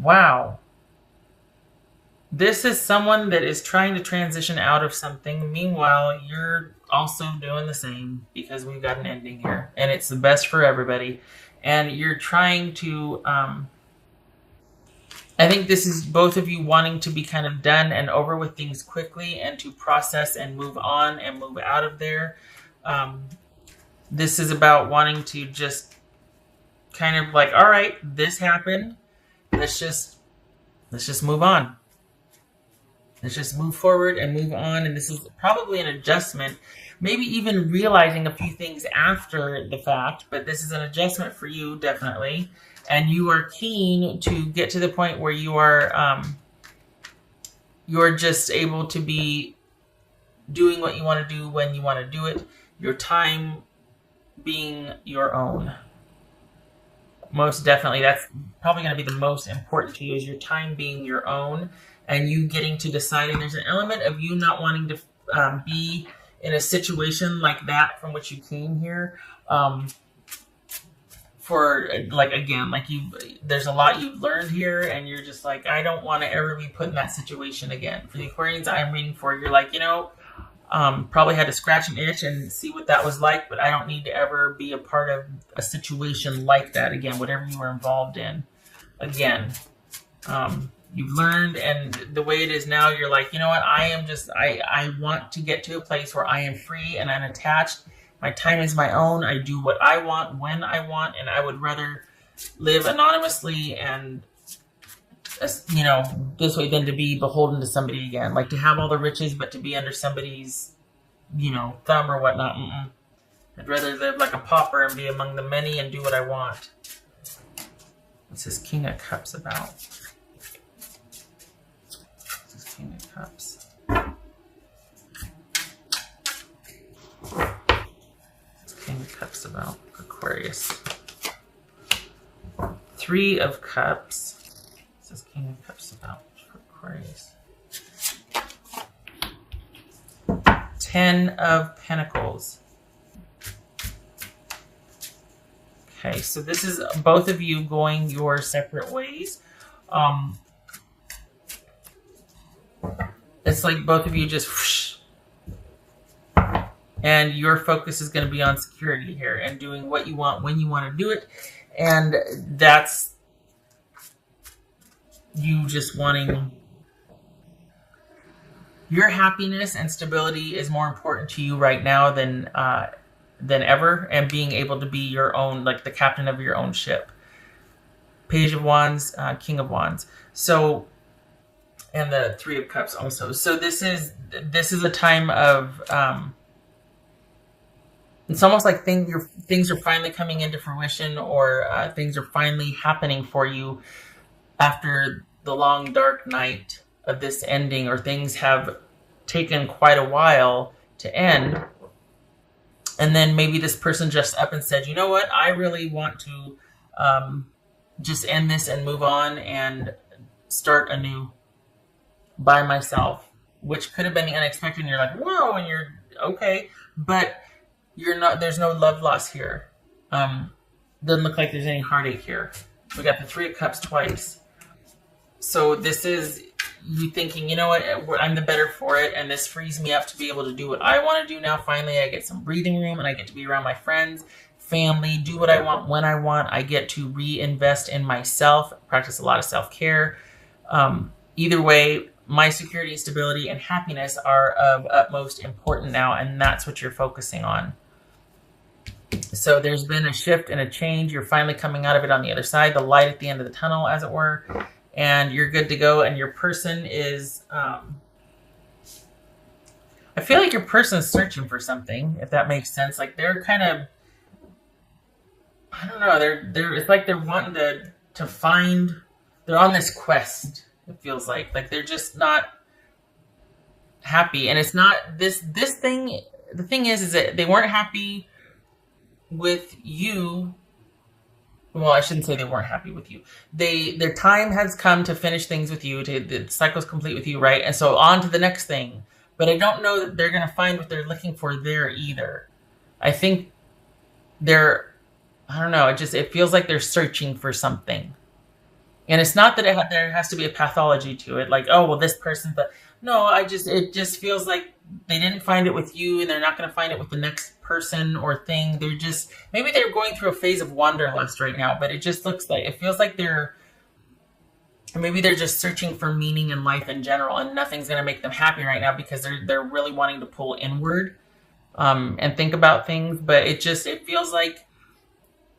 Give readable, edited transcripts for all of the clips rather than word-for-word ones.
Wow. This is someone that is trying to transition out of something. Meanwhile, you're also doing the same because we've got an ending here. And it's the best for everybody. And you're trying to... I think this is both of you wanting to be kind of done and over with things quickly and to process and move on and move out of there. This is about wanting to just kind of like, all right, this happened. Let's just move on. Let's just move forward and move on. And this is probably an adjustment, maybe even realizing a few things after the fact, but this is an adjustment for you, definitely. And you are keen to get to the point where you're just able to be doing what you want to do when you want to do it. Your time being your own. Most definitely, that's probably going to be the most important to you, is your time being your own and you getting to decide. And there's an element of you not wanting to be in a situation like that from which you came here. For like, again, like there's a lot you've learned here and you're just like, I don't want to ever be put in that situation again. For the Aquarians I'm reading for, you're like, probably had to scratch an itch and see what that was like, but I don't need to ever be a part of a situation like that again, whatever you were involved in. Again, you've learned, and the way it is now, you're like, you know what, I want to get to a place where I am free and unattached. My time is my own. I do what I want when I want, and I would rather live anonymously and, this way than to be beholden to somebody again. Like to have all the riches, but to be under somebody's, thumb or whatnot. I'd rather live like a pauper and be among the many and do what I want. What's this King of Cups about? What's this King of Cups? King of Cups about Aquarius. Three of Cups. What's this King of Cups about for Aquarius? 10 of Pentacles. Okay, so this is both of you going your separate ways. It's like both of you just whoosh, and your focus is going to be on security here and doing what you want when you want to do it. And that's you just wanting your happiness and stability is more important to you right now than ever, and being able to be your own, like the captain of your own ship. Page of Wands, King of Wands. So, and the Three of Cups also. So this is a time of it's almost like things are finally coming into fruition, or things are finally happening for you after the long dark night of this ending, or things have taken quite a while to end. And then maybe this person just up and said, you know what, I really want to just end this and move on and start anew by myself, which could have been the unexpected. And you're like, whoa, and you're okay, but you're not. There's no love loss here. Doesn't look like there's any heartache here. We got the Three of Cups twice. So this is you thinking, you know what, I'm the better for it, and this frees me up to be able to do what I want to do now. Finally, I get some breathing room, and I get to be around my friends, family, do what I want when I want. I get to reinvest in myself, practice a lot of self-care. Either way, my security, stability, and happiness are of utmost importance now, and that's what you're focusing on. So there's been a shift and a change. You're finally coming out of it on the other side, the light at the end of the tunnel, as it were, and you're good to go. And your person is, I feel like your person is searching for something, if that makes sense. Like they're kind of, I don't know, they're it's like they're wanting to find, they're on this quest, it feels like they're just not happy. And it's not this thing, the thing is that they weren't happy with you. Well, I shouldn't say they weren't happy with you. Their time has come to finish things with you. The cycle's complete with you, right? And so on to the next thing. But I don't know that they're going to find what they're looking for there either. I think I don't know. It feels like they're searching for something. And it's not that there has to be a pathology to it, like, oh, well, this person, but no, it just feels like they didn't find it with you, and they're not going to find it with the next person or thing. They're just, maybe they're going through a phase of wanderlust right now, but it just looks like, it feels like maybe they're just searching for meaning in life in general, and nothing's going to make them happy right now because they're really wanting to pull inward, and think about things. But it feels like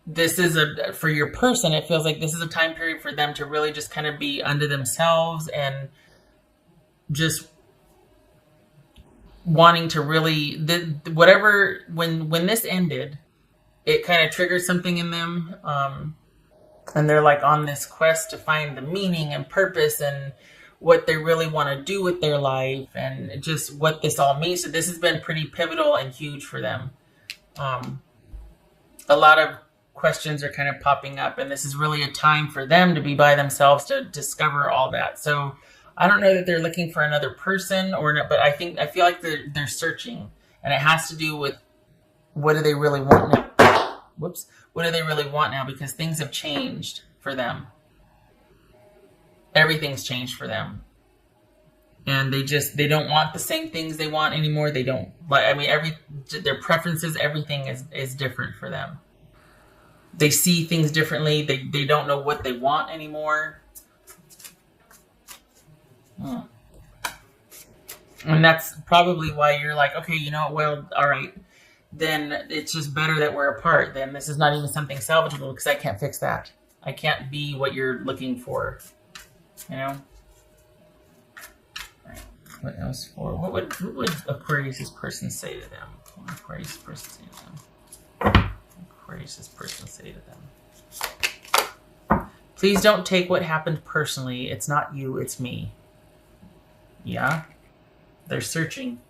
this is for your person, it feels like this is a time period for them to really just kind of be unto themselves, and just wanting to really, whatever, when this ended, it kind of triggered something in them, and they're like on this quest to find the meaning and purpose and what they really want to do with their life, and just what this all means. So this has been pretty pivotal and huge for them. A lot of questions are kind of popping up, and this is really a time for them to be by themselves to discover all that. So I don't know that they're looking for another person or not, but I feel like they're searching, and it has to do with what do they really want now. Whoops. What do they really want now? Because things have changed for them. Everything's changed for them. And they don't want the same things they want anymore. They don't, their preferences, everything is different for them. They see things differently. They don't know what they want anymore. And that's probably why you're like, okay, well, all right, then it's just better that we're apart. Then this is not even something salvageable because I can't fix that. I can't be what you're looking for, Right. What else for? What would Aquarius' person say to them? What would Aquarius' person say to them? Aquarius' person say to them? Please don't take what happened personally. It's not you, it's me. Yeah? They're searching.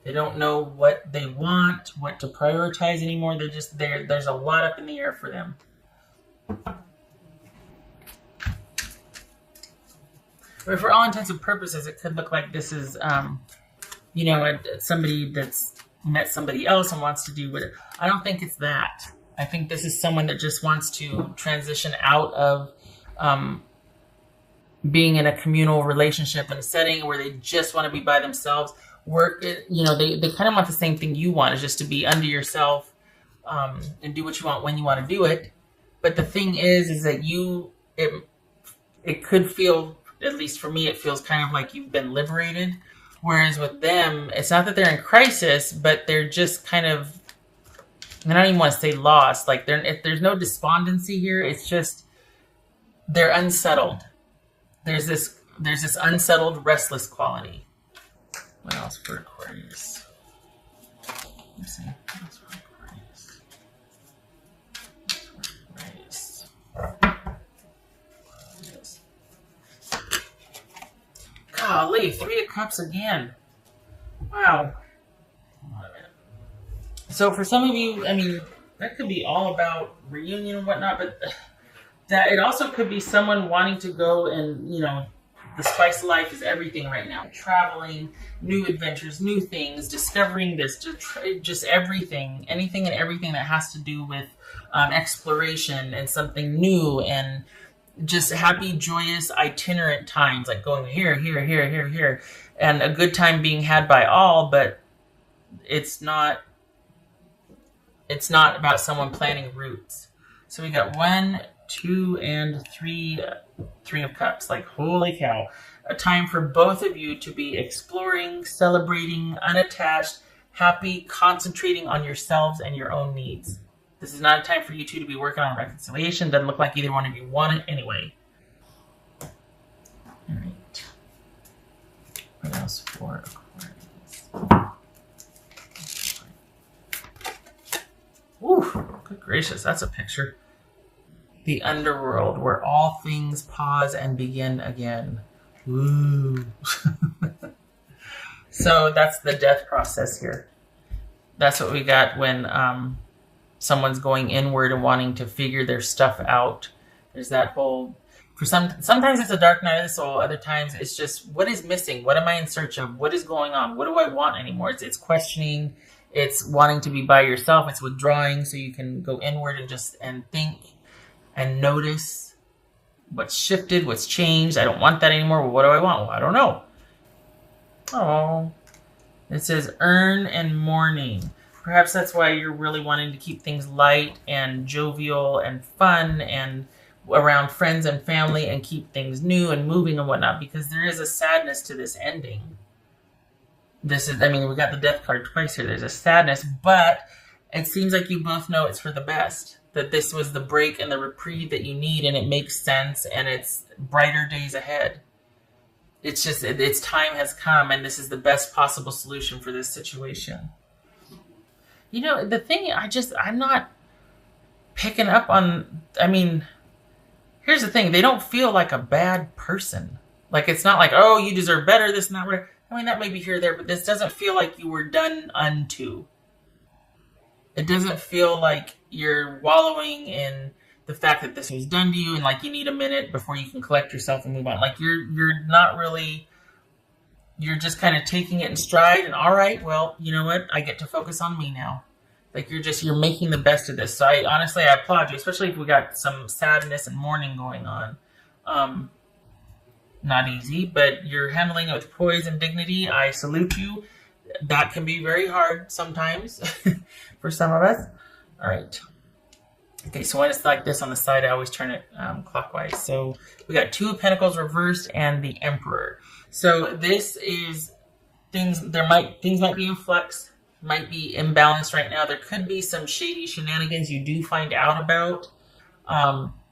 They don't know what they want, what to prioritize anymore. They're just there. There's a lot up in the air for them. But for all intents and purposes, it could look like this is, somebody that's met somebody else and wants to do whatever. I don't think it's that. I think this is someone that just wants to transition out of being in a communal relationship in a setting where they just want to be by themselves. They kind of want the same thing you want, is just to be under yourself, and do what you want when you want to do it. But the thing is that it could feel, at least for me, it feels kind of like you've been liberated. Whereas with them, it's not that they're in crisis, but they're just kind of, I don't even want to say lost. Like there's no despondency here. It's just they're unsettled. There's this unsettled, restless quality. What else for Aquarius? Let's see. What else for Aquarius? Golly, 3 of Cups again. Wow. So for some of you, that could be all about reunion and whatnot, but that it also could be someone wanting to go and, the spice of life is everything right now. Traveling, new adventures, new things, discovering this, just everything. Anything and everything that has to do with exploration and something new, and just happy, joyous, itinerant times, like going here, here, here, here, here. And a good time being had by all, but it's not about someone planning routes. So we got 1, 2, and 3 of Cups. Like, holy cow. A time for both of you to be exploring, celebrating, unattached, happy, concentrating on yourselves and your own needs. This is not a time for you two to be working on reconciliation. Doesn't look like either one of you want it anyway. All right. What else for Aquarius? Ooh, good gracious, that's a picture. The underworld, where all things pause and begin again. Woo. So that's the death process here. That's what we got when someone's going inward and wanting to figure their stuff out. There's that whole, sometimes it's a dark night of the soul. Other times it's just, what is missing? What am I in search of? What is going on? What do I want anymore? It's questioning. It's wanting to be by yourself. It's withdrawing so you can go inward and think and notice What's shifted? What's changed? I don't want that anymore. Well, what do I want? Well, I don't know. Oh, it says earn and mourning. Perhaps that's why you're really wanting to keep things light and jovial and fun and around friends and family and keep things new and moving and whatnot, because there is a sadness to this ending. This is, I mean, we got the death card twice here. There's a sadness, but it seems like you both know it's for the best. That this was the break and the reprieve that you need, and it makes sense, and it's brighter days ahead. It's just, its time has come, and this is the best possible solution for this situation. You know, the thing, I'm not picking up on, I mean, here's the thing. They don't feel like a bad person. Like, it's not like, oh, you deserve better, this and that, whatever. I mean, that may be here or there, but this doesn't feel like you were done unto. It doesn't feel like you're wallowing in the fact that this was done to you and like you need a minute before you can collect yourself and move on. Like you're not really, you're just kind of taking it in stride and all right, well, you know what? I get to focus on me now. Like you're making the best of this. So I applaud you, especially if we got some sadness and mourning going on. Not easy, but you're handling it with poise and dignity. I salute you. That can be very hard sometimes for some of us. All right. Okay, so when it's like this on the side, I always turn it clockwise. So we got Two of Pentacles reversed and the Emperor. So this is things might be in flux, might be imbalanced right now. There could be some shady shenanigans you do find out about.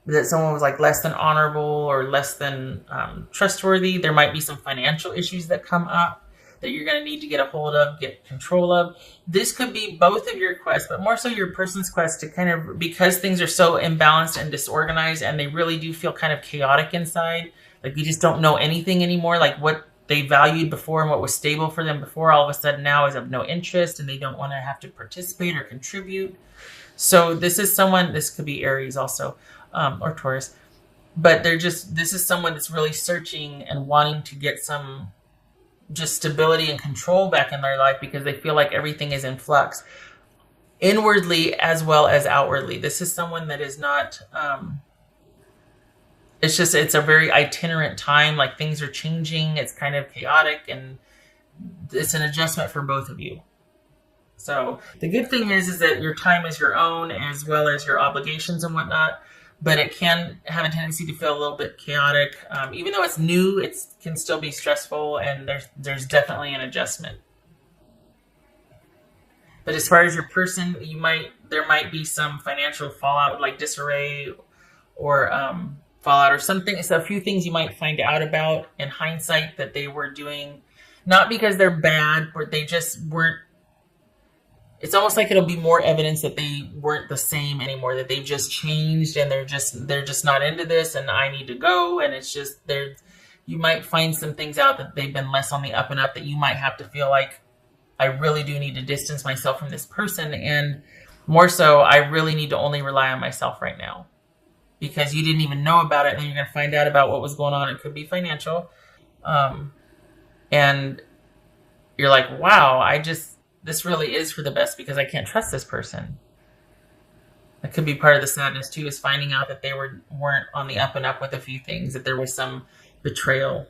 That someone was like less than honorable or less than trustworthy. There might be some financial issues that come up that you're going to need to get a hold of, get control of. This could be both of your quests, but more so your person's quest to kind of, because things are so imbalanced and disorganized and they really do feel kind of chaotic inside, like you just don't know anything anymore, like what they valued before and what was stable for them before all of a sudden now is of no interest and they don't want to have to participate or contribute. So this is someone, this could be Aries also, or Taurus, but this is someone that's really searching and wanting to get some just stability and control back in their life because they feel like everything is in flux inwardly as well as outwardly. This is someone that is not, it's a very itinerant time. Like things are changing. It's kind of chaotic and it's an adjustment for both of you. So the good thing is that your time is your own as well as your obligations and whatnot. But it can have a tendency to feel a little bit chaotic. Even though it's new, it can still be stressful, and there's definitely an adjustment. But as far as your person, there might be some financial fallout, like disarray, or fallout, or something. It's a few things you might find out about in hindsight that they were doing, not because they're bad, but they just weren't. It's almost like it'll be more evidence that they weren't the same anymore, that they've just changed and they're just not into this and I need to go. And it's just you might find some things out that they've been less on the up and up that you might have to feel like I really do need to distance myself from this person. And more so, I really need to only rely on myself right now because you didn't even know about it. And then you're going to find out about what was going on. It could be financial. And you're like, wow, this really is for the best because I can't trust this person. That could be part of the sadness too, is finding out that they weren't on the up and up with a few things, that there was some betrayal